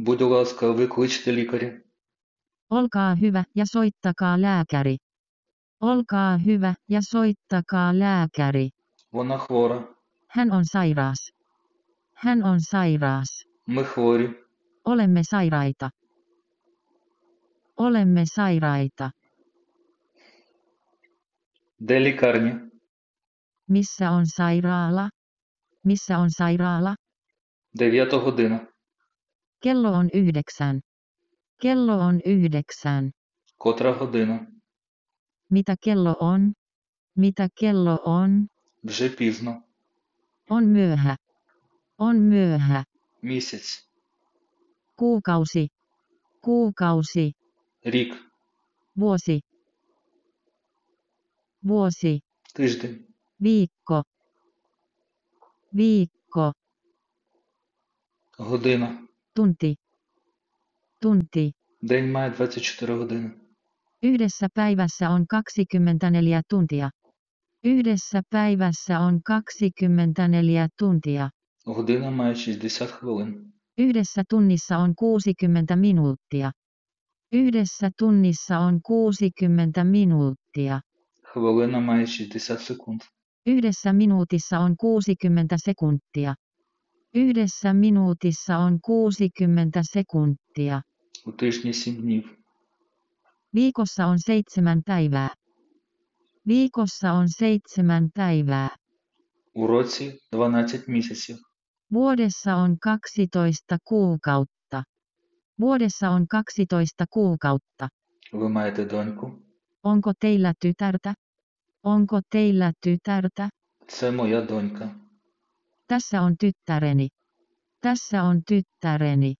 Будь ласка, викличте лікаря. Olkaa hyvä ja soittakaa lääkäri. Olkaa hyvä ja soittakaa lääkäri. Вона хвора. Hän on sairaas. Hän on sairaas. Ми хворі. Olemme sairaita. Olemme sairaita. Де лікарня? Missä on sairaala? Missä on sairaala? 9 година. Kello on 9. Kello on 9. Котра година? Mitä kello on? Mitä kello on? Вже пізно. On myöhä. On myöhä. Місяць. Kuukausi. Kuukausi. Рік. Vuosi. Vuosi. Тиждень. Viikko. Viikko. Година. Tunti. Tunti. День має 24 години. Yhdessä päivässä on 24 tuntia. Yhdessä päivässä on 24 tuntia. Година має 60 хвилин. Yhdessä tunnissa on 60 minuuttia. Yhdessä tunnissa on 60 minuuttia. Хвилина має 60 секунд. Yhdessä minuutissa on 60 sekuntia. Yhdessä minuutissa on 60 sekuntia. У тижні 7 днів. Viikossa on 7 päivää. Viikossa on 7 päivää. У році 12 місяців. Vuodessa on 12 kuukautta. Vuodessa on 12 kuukautta. Ви маєте доньку? Onko teillä tytärtä? Onko teillä tytärtä? Це моя донька. Tässä on tyttäreni. Tässä on tyttäreni.